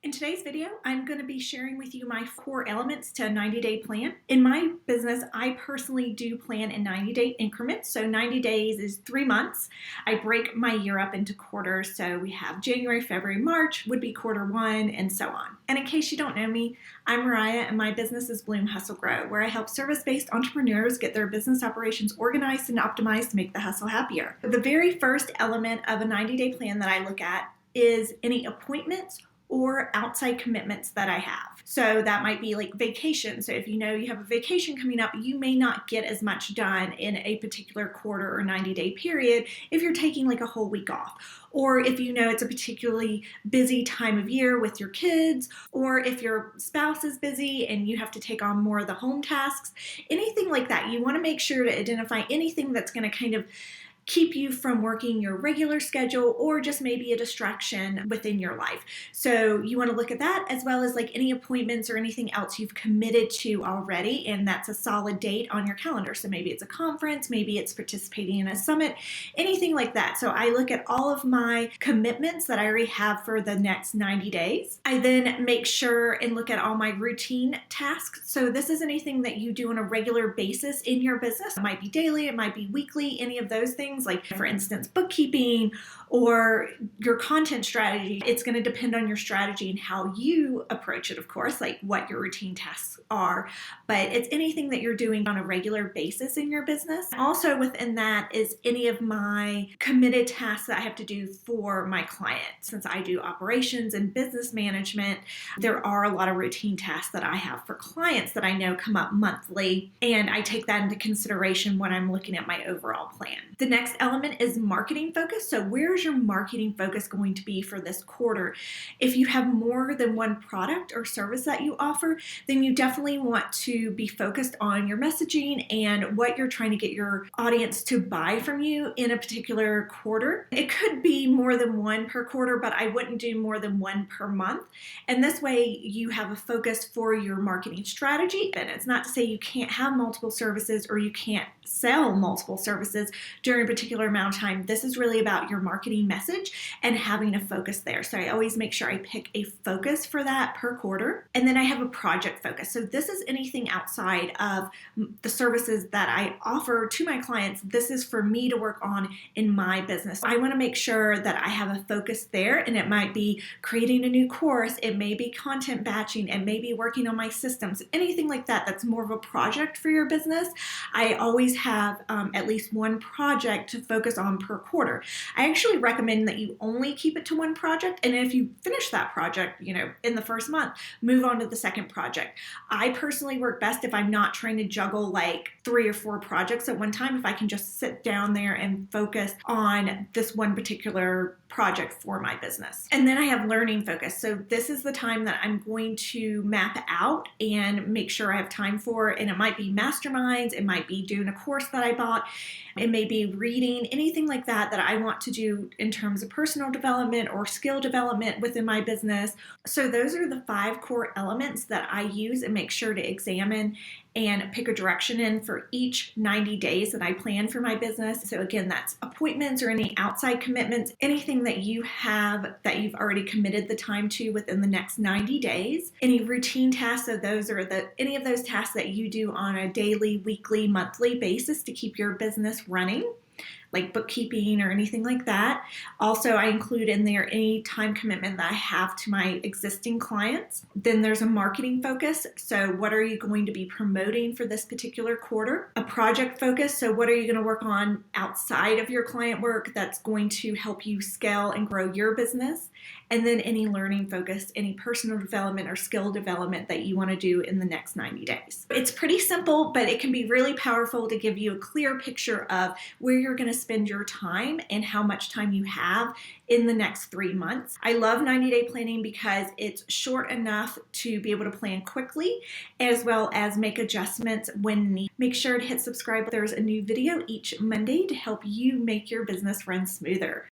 In today's video, I'm going to be sharing with you my 4 elements to a 90-day plan. In my business, I personally do plan in 90-day increments. So 90 days is 3 months. I break my year up into quarters. So we have January, February, March would be quarter 1, and so on. And in case you don't know me, I'm Mariah, and my business is Bloom Hustle Grow, where I help service-based entrepreneurs get their business operations organized and optimized to make the hustle happier. The very first element of a 90-day plan that I look at is any appointments or outside commitments that I have. So that might be like vacation. So if you know you have a vacation coming up, you may not get as much done in a particular quarter or 90-day period if you're taking like a whole week off. Or if you know it's a particularly busy time of year with your kids, or if your spouse is busy and you have to take on more of the home tasks, anything like that. You want to make sure to identify anything that's going to kind of keep you from working your regular schedule or just maybe a distraction within your life. So you want to look at that, as well as like any appointments or anything else you've committed to already, and that's a solid date on your calendar. So maybe it's a conference, maybe it's participating in a summit, anything like that. So I look at all of my commitments that I already have for the next 90 days. I then make sure and look at all my routine tasks. So this is anything that you do on a regular basis in your business. It might be daily, it might be weekly, any of those things. Like for instance, bookkeeping or your content strategy. It's going to depend on your strategy and how you approach it, of course, like what your routine tasks are, but it's anything that you're doing on a regular basis in your business. Also within that is any of my committed tasks that I have to do for my clients. Since I do operations and business management, there are a lot of routine tasks that I have for clients that I know come up monthly, and I take that into consideration when I'm looking at my overall plan. The next element is marketing focus. So where's your marketing focus going to be for this quarter? If you have more than one product or service that you offer, then you definitely want to be focused on your messaging and what you're trying to get your audience to buy from you in a particular quarter. It could be more than one per quarter, but I wouldn't do more than one per month. And this way you have a focus for your marketing strategy. And it's not to say you can't have multiple services or you can't sell multiple services during a particular amount of time. This is really about your marketing message and having a focus there. So I always make sure I pick a focus for that per quarter. And then I have a project focus. So this is anything outside of the services that I offer to my clients. This is for me to work on in my business. I want to make sure that I have a focus there, and it might be creating a new course, it may be content batching, it may be working on my systems, anything like that that's more of a project for your business. I always have at least one project to focus on per quarter. I actually recommend that you only keep it to one project, and if you finish that project, in the first month, move on to the second project. I personally work best if I'm not trying to juggle like 3 or 4 projects at one time, if I can just sit down there and focus on this one particular project for my business. And then I have learning focus. So this is the time that I'm going to map out and make sure I have time for, and it might be masterminds, it might be doing a course that I bought, it may be reading, anything like that that I want to do in terms of personal development or skill development within my business. So those are the 5 core elements that I use and make sure to examine and pick a direction in for each 90 days that I plan for my business. So again, that's appointments or any outside commitments, anything that you have that you've already committed the time to within the next 90 days. Any routine tasks, so those are any of those tasks that you do on a daily, weekly, monthly basis to keep your business running, like bookkeeping or anything like that. Also, I include in there any time commitment that I have to my existing clients. Then there's a marketing focus. So what are you going to be promoting for this particular quarter? A project focus. So what are you going to work on outside of your client work that's going to help you scale and grow your business? And then any learning focus, any personal development or skill development that you want to do in the next 90 days. It's pretty simple, but it can be really powerful to give you a clear picture of where you're going to spend your time and how much time you have in the next 3 months. I love 90-day planning because it's short enough to be able to plan quickly, as well as make adjustments when needed. Make sure to hit subscribe. There's a new video each Monday to help you make your business run smoother.